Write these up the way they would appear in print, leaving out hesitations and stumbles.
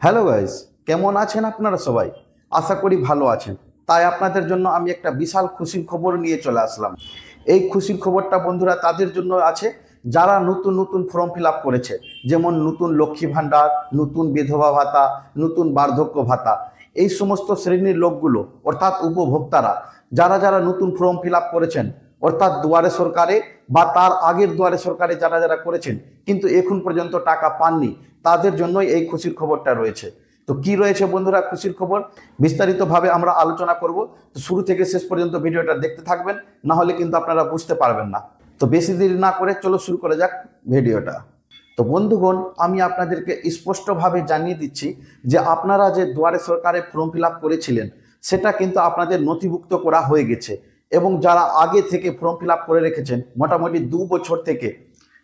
Hello guys, কেমন আছেন আপনারা সবাই? আশা করি ভালো আছেন। তাই আপনাদের জন্য আমি একটা বিশাল খুশির খবর নিয়ে চলে আসলাম। এই খুশির খবরটা বন্ধুরা তাদের জন্য আছে যারা নতুন নতুন ফর্ম ফিল আপ করেছে, যেমন নতুন লক্ষ্মী ভাণ্ডার, নতুন বিধবা ভাতা, নতুন বার্ধক্য ভাতা। এই সমস্ত শ্রেণীর লোকগুলো অর্থাৎ উপভোক্তারা যারা যারা নতুন ফর্ম ফিল আপ করেছেন, অর্থাৎ দুয়ারে সরকারে বা তার আগের দুয়ারে সরকারে যারা যারা করেছেন কিন্তু এখন পর্যন্ত টাকা পাননি, তাদের জন্যই এই খুশির খবরটা রয়েছে। তো কি রয়েছে বন্ধুরা খুশির খবর, বিস্তারিতভাবে আমরা আলোচনা করব। তো শুরু থেকে শেষ পর্যন্ত ভিডিওটা দেখতে থাকবেন, না হলে কিন্তু আপনারা বুঝতে পারবেন না। তো বেশি দেরি না করে চলো শুরু করা যাক ভিডিওটা। তো বন্ধুগণ, আমি আপনাদেরকে স্পষ্টভাবে জানিয়ে দিচ্ছি যে আপনারা যে দুয়ারে সরকারে ফর্ম ফিল আপ করেছিলেন সেটা কিন্তু আপনাদের নথিভুক্ত করা হয়ে গেছে। এবং যারা আগে থেকে ফর্ম ফিল আপ করে রেখেছেন মোটামুটি 2 বছর থেকে,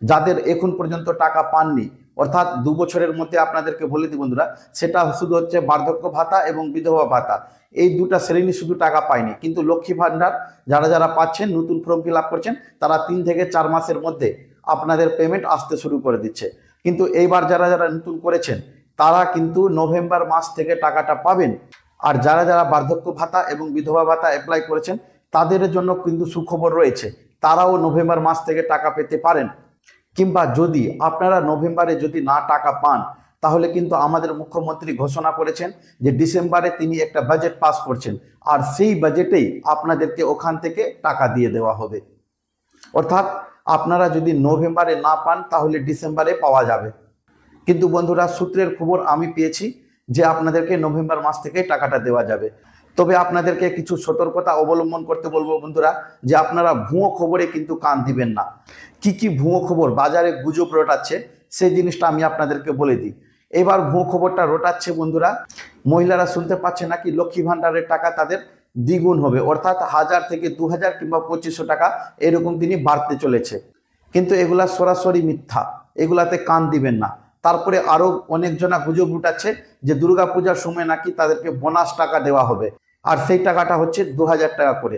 যাদের এখন পর্যন্ত টাকা পাননি, অর্থাৎ 2 বছরের মধ্যে আপনাদেরকে বলে দিই বন্ধুরা, সেটা শুধু হচ্ছে বার্ধক্য ভাতা এবং বিধবা ভাতা, এই দুটা শ্রেণী শুধু টাকা পায়নি। কিন্তু লক্ষ্মী ভাণ্ডার যারা যারা পাচ্ছেন, নতুন ফর্ম ফিল আপ করছেন, তারা 3 থেকে 4 মাসের মধ্যে আপনাদের পেমেন্ট আসতে শুরু করে দিচ্ছে। কিন্তু এইবার যারা যারা নতুন করেছেন তারা কিন্তু নভেম্বর মাস থেকে টাকাটা পাবেন। আর যারা যারা বার্ধক্য ভাতা এবং বিধবা ভাতা অ্যাপ্লাই করেছেন তাদের জন্য কিন্তু সুখবর রয়েছে, তারাও নভেম্বর মাস থেকে টাকা পেতে পারেন। কিংবা যদি আপনারা নভেম্বরে যদি না টাকা পান, তাহলে কিন্তু আমাদের মুখ্যমন্ত্রী ঘোষণা করেছেন যে ডিসেম্বরে তিনি একটা বাজেট পাস করছেন, আর সেই বাজেটেই আপনাদেরকে ওখান থেকে টাকা দিয়ে দেওয়া হবে। অর্থাৎ আপনারা যদি নভেম্বরে না পান তাহলে ডিসেম্বরে পাওয়া যাবে। কিন্তু বন্ধুরা, সূত্রের খবর আমি পেয়েছি যে আপনাদেরকে নভেম্বর মাস থেকে টাকাটা দেওয়া যাবে। তবে আপনাদেরকে কিছু সতর্কতা অবলম্বন করতে বলবো বন্ধুরা, যে আপনারা ভুয়ো খবরে কিন্তু কান দিবেন না। কি কি ভুয়ো খবর বাজারে গুজব রটাচ্ছে সেই জিনিসটা আমি আপনাদেরকে বলে দিই। এবার ভুয়ো খবরটা রটাচ্ছে বন্ধুরা, মহিলারা শুনতে পাচ্ছে নাকি লক্ষ্মী ভাণ্ডারের টাকা তাদের দ্বিগুণ হবে, অর্থাৎ 1000 থেকে 2000 কিংবা 2500 টাকা এরকম তিনি বাড়তে চলেছে। কিন্তু এগুলা সরাসরি মিথ্যা, এগুলাতে কান দিবেন না। তারপরে আরো অনেকজনা গুজব উঠাচ্ছে যে দুর্গাপূজার সময় নাকি তাদেরকে বোনাস টাকা দেওয়া হবে, আর সেই টাকাটা হচ্ছে 2000 টাকা করে।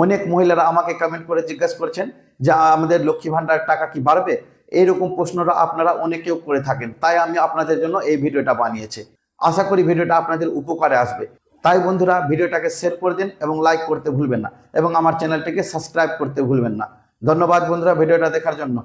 অনেক মহিলারা আমাকে কমেন্ট করে জিজ্ঞেস করছেন যে আমাদের লক্ষ্মী ভাণ্ডার টাকা কি বাড়বে, এইরকম প্রশ্নটা আপনারা অনেকেও করে থাকেন। তাই আমি আপনাদের জন্য এই ভিডিওটা বানিয়েছি। আশা করি ভিডিওটা আপনাদের উপকারে আসবে। তাই বন্ধুরা, ভিডিওটাকে শেয়ার করে দিন এবং লাইক করতে ভুলবেন না, এবং আমার চ্যানেলটিকে সাবস্ক্রাইব করতে ভুলবেন না। ধন্যবাদ বন্ধুরা ভিডিওটা দেখার জন্য।